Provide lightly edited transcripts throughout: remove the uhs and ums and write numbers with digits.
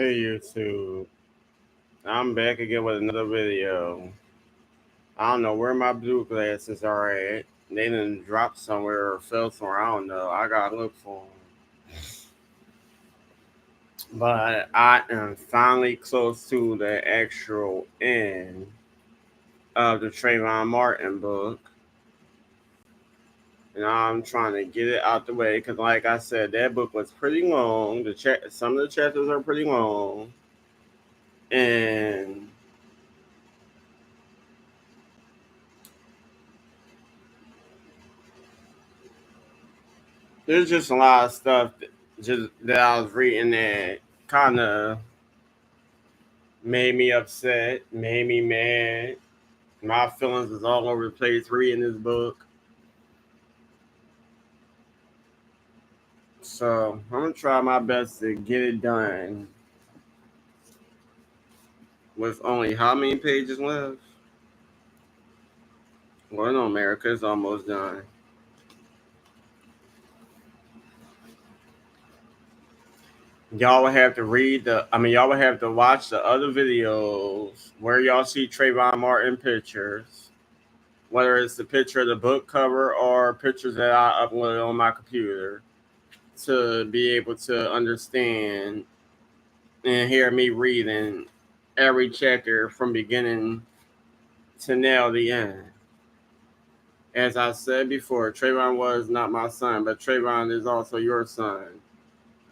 Hey YouTube, I'm back again with another video. I don't know where my blue glasses are at. They didn't drop somewhere or fell somewhere. I don't know. I gotta look for them. But I am finally close to the actual end of the Trayvon Martin book. And I'm trying to get it out the way because, like I said, that book was pretty long. Some of the chapters are pretty long, and there's just a lot of stuff that I was reading that kind of made me upset, made me mad. My feelings is all over the place reading this book. So I'm gonna try my best to get it done with only how many pages left? Well, no, America's almost done. Y'all would have to y'all would have to watch the other videos where y'all see Trayvon Martin pictures, whether it's the picture of the book cover or pictures that I uploaded on my computer, to be able to understand and hear me reading every chapter from beginning to now the end. As I said before, Trayvon was not my son, but Trayvon is also your son.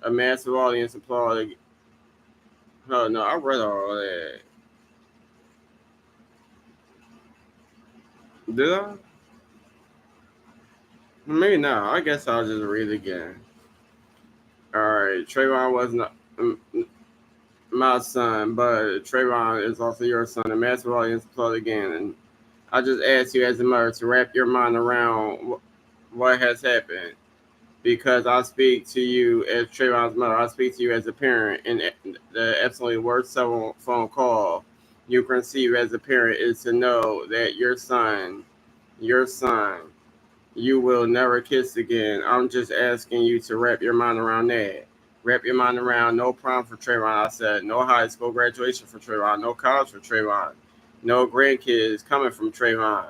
A massive audience applauded. Oh no, I read all that. Did I? Maybe not. I guess I'll just read it again. Alright, Trayvon was not my son, but Trayvon is also your son. A massive audience applauded again. And I just ask you as a mother to wrap your mind around what has happened, because I speak to you as Trayvon's mother. I speak to you as a parent, and the absolutely worst phone call you can receive as a parent is to know that your son, you will never kiss again. I'm just asking you to wrap your mind around that. Wrap your mind around no prom for Trayvon. I said no high school graduation for Trayvon, no college for Trayvon, no grandkids coming from Trayvon,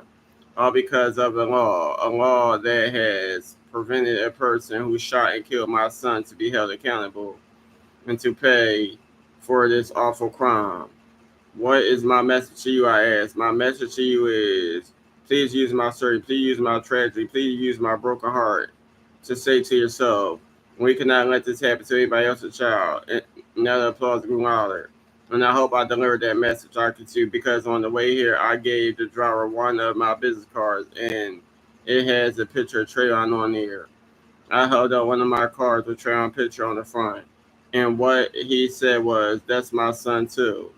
all because of a law that has prevented a person who shot and killed my son to be held accountable and to pay for this awful crime. What is my message to you? I ask. My message to you is, please use my story, please use my tragedy, please use my broken heart to say to yourself, we cannot let this happen to anybody else's child. And now the applause grew louder. And I hope I delivered that message I could too, because on the way here, I gave the driver one of my business cards, and it has a picture of Trayvon on there. I held up one of my cards with Trayvon picture on the front. And what he said was, that's my son too.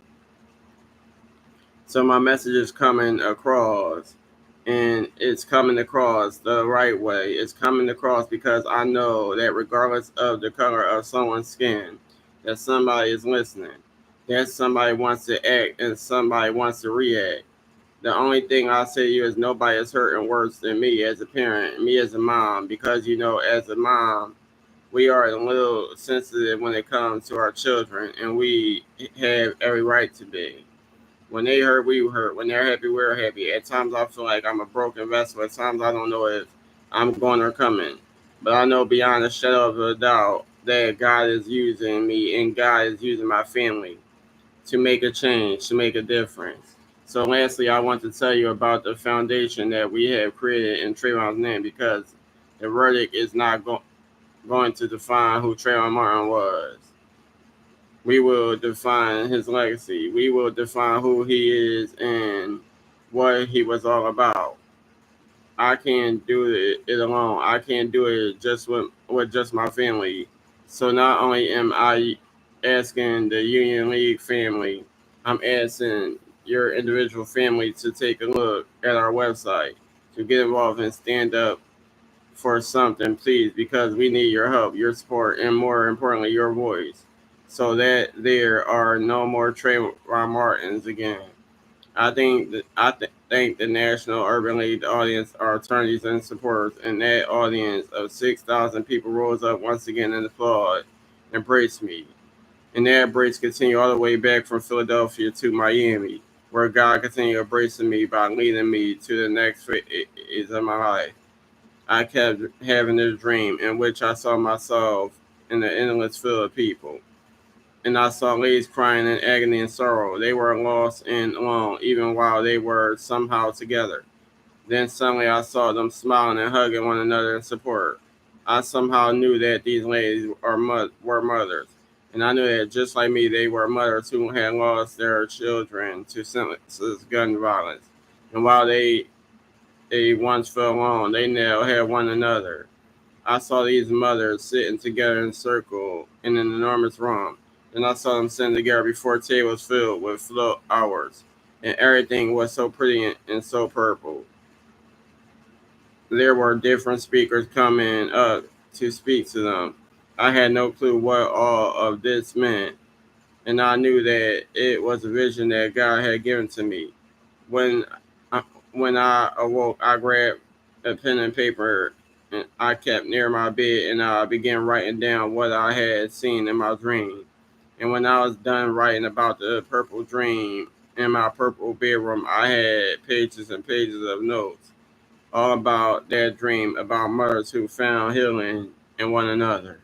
So my message is coming across, and it's coming across the right way. It's coming across because I know that regardless of the color of someone's skin, that somebody is listening, that somebody wants to act and somebody wants to react. The only thing I say to you is nobody is hurting worse than me as a parent, me as a mom, because as a mom, we are a little sensitive when it comes to our children, and we have every right to be. When they hurt, we hurt. When they're happy, we're happy. At times, I feel like I'm a broken vessel. At times, I don't know if I'm going or coming. But I know beyond a shadow of a doubt that God is using me and God is using my family to make a change, to make a difference. So, lastly, I want to tell you about the foundation that we have created in Trayvon's name, because the verdict is not going to define who Trayvon Martin was. We will define his legacy. We will define who he is and what he was all about. I can't do it alone. I can't do it just with just my family. So not only am I asking the Union League family, I'm asking your individual family to take a look at our website, to get involved and stand up for something, please, because we need your help, your support, and more importantly, your voice, so that there are no more Trayvon Martins again. I think the National Urban League audience are attorneys and supporters, and that audience of 6,000 people rose up once again and applauded and praised me. And that bridge continued all the way back from Philadelphia to Miami, where God continued embracing me by leading me to the next phase of my life. I kept having this dream in which I saw myself in the endless field of people. And I saw ladies crying in agony and sorrow. They were lost and alone, even while they were somehow together. Then suddenly I saw them smiling and hugging one another in support. I somehow knew that these ladies were mothers. And I knew that just like me, they were mothers who had lost their children to senseless gun violence. And while they once felt alone, they now had one another. I saw these mothers sitting together in a circle in an enormous room. And I saw them sitting together before tables filled with flowers. And everything was so pretty and so purple. There were different speakers coming up to speak to them. I had no clue what all of this meant, and I knew that it was a vision that God had given to me. When I, when I awoke, I grabbed a pen and paper and I kept near my bed and I began writing down what I had seen in my dream. And when I was done writing about the purple dream in my purple bedroom, I had pages and pages of notes all about that dream about mothers who found healing in one another.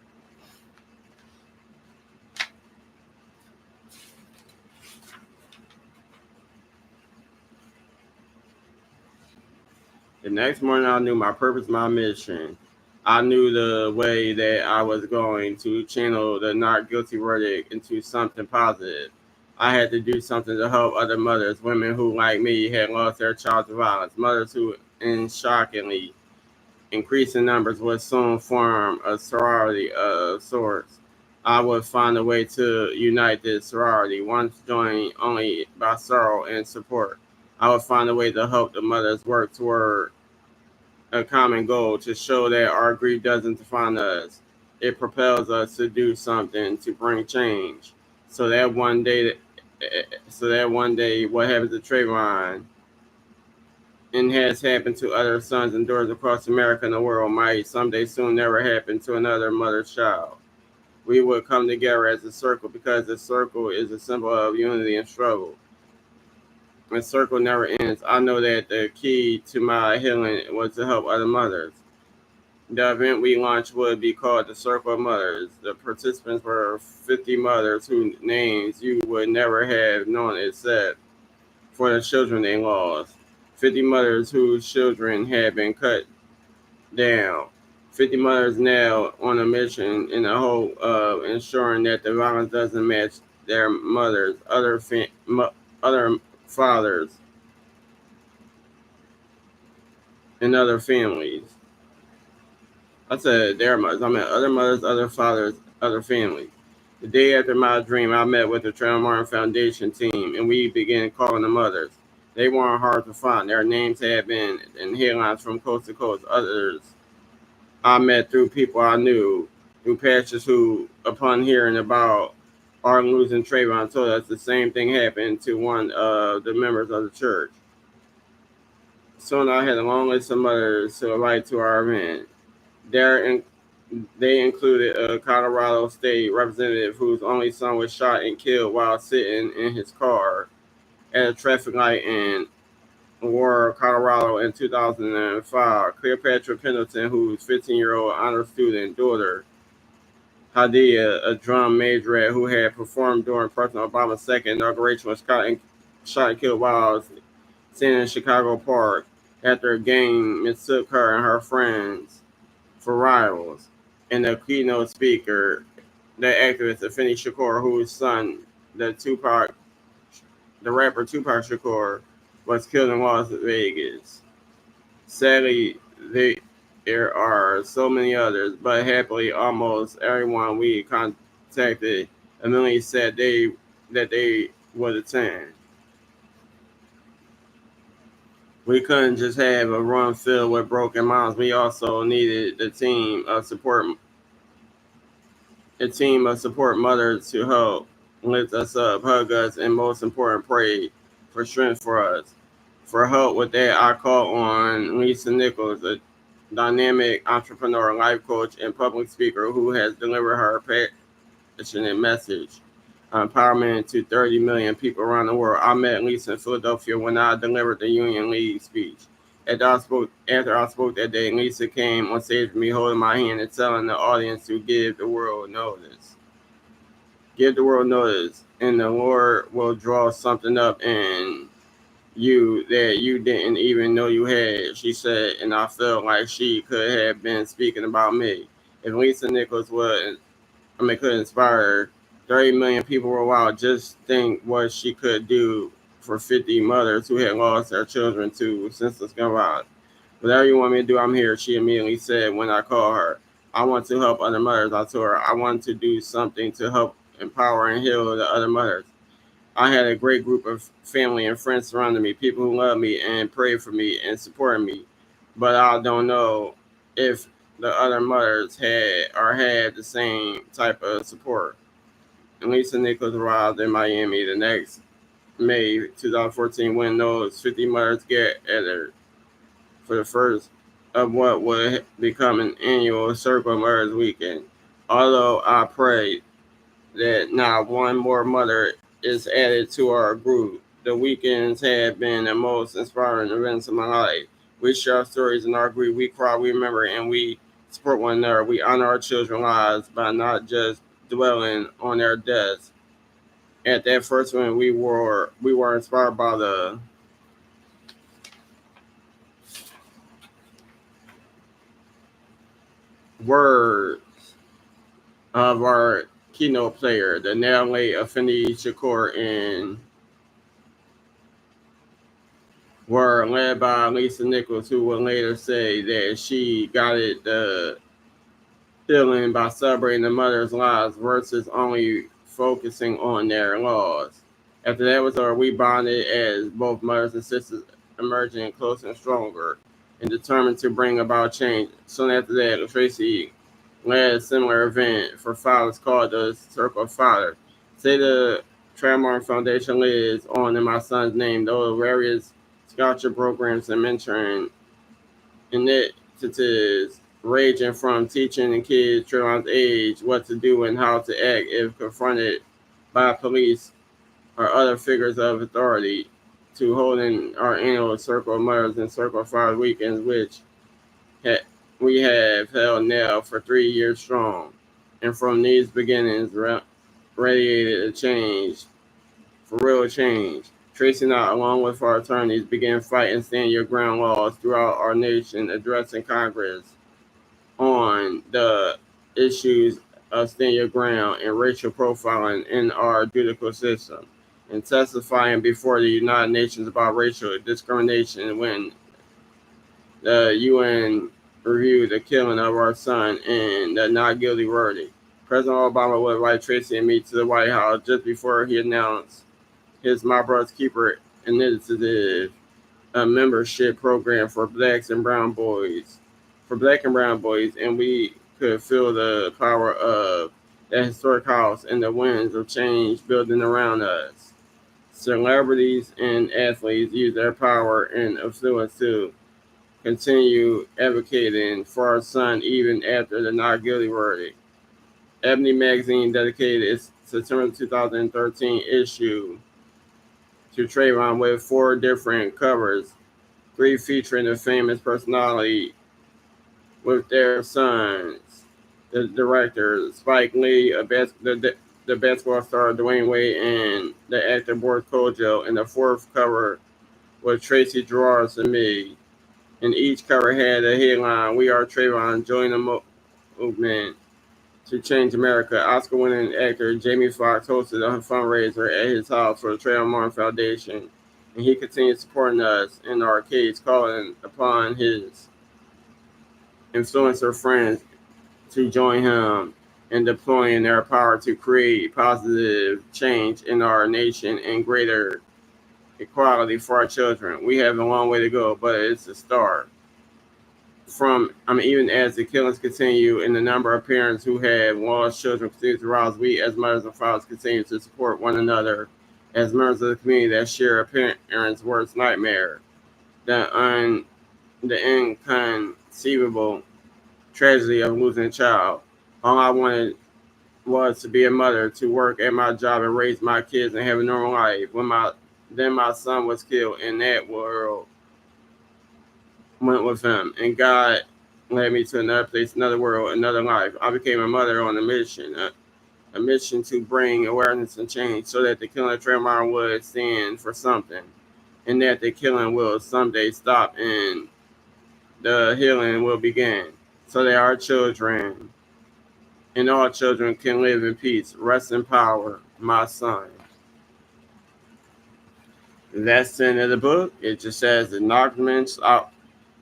The next morning, I knew my purpose, my mission. I knew the way that I was going to channel the not guilty verdict into something positive. I had to do something to help other mothers, women who, like me, had lost their child to violence, mothers who, in shockingly increasing numbers, would soon form a sorority of sorts. I would find a way to unite this sorority, once joined only by sorrow and support. I would find a way to help the mothers work toward a common goal to show that our grief doesn't define us. It propels us to do something to bring change. So that one day, what happened to Trayvon and has happened to other sons and daughters across America and the world might someday soon never happen to another mother's child. We would come together as a circle because the circle is a symbol of unity and struggle. The circle never ends. I know that the key to my healing was to help other mothers. The event we launched would be called the Circle of Mothers. The participants were 50 mothers whose names you would never have known except for the children they lost. 50 mothers whose children had been cut down. 50 mothers now on a mission in the hope of ensuring that the violence doesn't match their mothers, other fathers, and other families. I said their mothers. I meant other mothers, other fathers, other families. The day after my dream, I met with the Trayvon Foundation team, and we began calling the mothers. They weren't hard to find. Their names had been in headlines from coast to coast. Others I met through people I knew, through pastors who, upon hearing about our losing Trayvon, told us the same thing happened to one of the members of the church. Soon I had a long list of mothers to invite to our event. There, they included a Colorado state representative whose only son was shot and killed while sitting in his car at a traffic light in Aurora, Colorado in 2005. Cleopatra Pendleton, whose 15-year-old honor student daughter, Hadia, a drum majorette who had performed during President Obama's second inauguration, was shot and killed while standing in Chicago Park after a gang mistook her and her friends for rivals. And the keynote speaker, the activist Afeni Shakur, whose son, the Tupac, the rapper Tupac Shakur, was killed in Las Vegas. Sadly, there are so many others, but happily, almost everyone we contacted immediately said that they would attend. We couldn't just have a room filled with broken moms. We also needed a team of support mothers to help lift us up, hug us, and most important, pray for strength for us. For help with that, I called on Lisa Nichols, a dynamic entrepreneur, life coach, and public speaker who has delivered her passionate message empowerment to 30 million people around the world. I met Lisa in Philadelphia when I delivered the Union League speech. After I spoke that day, Lisa came on stage with me, holding my hand and telling the audience to give the world notice. Give the world notice, and the Lord will draw something up in you that you didn't even know you had, she said, and I felt like she could have been speaking about me. If Lisa Nichols could inspire 30 million people worldwide, just think what she could do for 50 mothers who had lost their children to senseless gun violence. Whatever you want me to do, I'm here, she immediately said when I called her. I want to help other mothers, I told her. I want to do something to help empower and heal the other mothers. I had a great group of family and friends surrounding me, people who loved me and prayed for me and supported me. But I don't know if the other mothers had the same type of support. And Lisa Nichols arrived in Miami the next May 2014 when those 50 mothers gathered for the first of what would become an annual Circle of Mothers weekend. Although I prayed that not one more mother is added to our group. The weekends have been the most inspiring events of my life. We share stories in our group. We cry, we remember, and we support one another. We honor our children's lives by not just dwelling on their deaths. At that first one, we were inspired by the words of our keynote player, the now late Afeni Shakur, and were led by Lisa Nichols, who would later say that she guided the healing by celebrating the mother's lives versus only focusing on their loss. After that was over, we bonded as both mothers and sisters, emerging closer and stronger and determined to bring about change. Soon after that, Tracy led a similar event for fathers called the Circle of Fathers. Say the Trayvon Foundation lives on in my son's name, though various scholarship programs and mentoring initiatives ranging from teaching kids Trayvon's age what to do and how to act if confronted by police or other figures of authority, to holding our annual Circle of Mothers and Circle of Fathers weekends, which we have held now for 3 years strong. And from these beginnings, radiated a change, for real change. Tracy and I, along with our attorneys, began fighting stand your ground laws throughout our nation, addressing Congress on the issues of stand your ground and racial profiling in our judicial system, and testifying before the United Nations about racial discrimination when the UN reviewed the killing of our son and the not guilty verdict. President Obama would invite Tracy and me to the White House just before he announced his My Brother's Keeper initiative, a membership program for blacks and brown boys, and we could feel the power of that historic house and the winds of change building around us. Celebrities and athletes use their power and influence to continue advocating for our son even after the not guilty verdict. Ebony magazine dedicated its September 2013 issue to Trayvon with 4 different covers, 3 featuring the famous personality with their sons, the director Spike Lee, the basketball star Dwayne Wade, and the actor Boris Kojo, and the 4th cover was Tracy Gerards and me. And each cover had a headline, "We are Trayvon, join the movement to change America." Oscar-winning actor Jamie Foxx hosted a fundraiser at his house for the Trayvon Martin Foundation, and he continued supporting us in our case, calling upon his influencer friends to join him in deploying their power to create positive change in our nation and greater equality for our children. We have a long way to go, but it's a start. Even as the killings continue and the number of parents who have lost children continues to rise, we as mothers and fathers continue to support one another as members of the community that share a parent's worst nightmare, the inconceivable tragedy of losing a child. All I wanted was to be a mother, to work at my job and raise my kids and have a normal life. Then my son was killed, and that world went with him. And God led me to another place, another world, another life. I became a mother on a mission to bring awareness and change so that the killing of Trayvon would stand for something, and that the killing will someday stop and the healing will begin, so that our children and all children can live in peace. Rest in power, my son. That's the end of the book. It just says acknowledgments.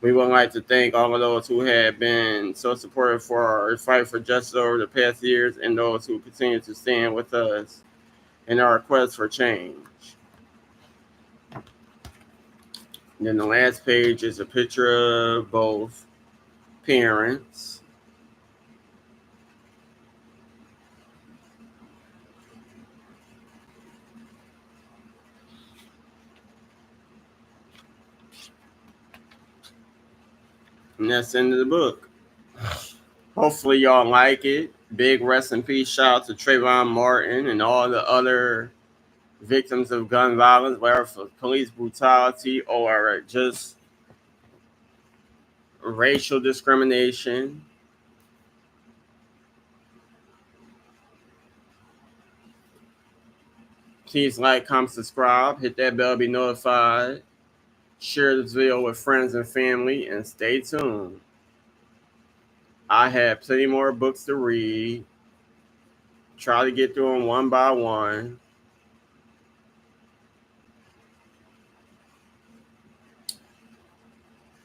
We would like to thank all of those who have been so supportive for our fight for justice over the past years, and those who continue to stand with us in our quest for change. And then the last page is a picture of both parents. And that's the end of the book. Hopefully y'all like it. Big rest in peace. Shout out to Trayvon Martin and all the other victims of gun violence, whether for police brutality or just racial discrimination. Please like, comment, subscribe, hit that bell, be notified. Share this video with friends and family, and stay tuned. I have plenty more books to read. Try to get through them one by one.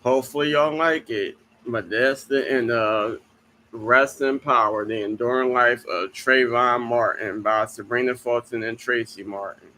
Hopefully y'all like it. But that's the end of Rest in Power, The Enduring Life of Trayvon Martin by Sabrina Fulton and Tracy Martin.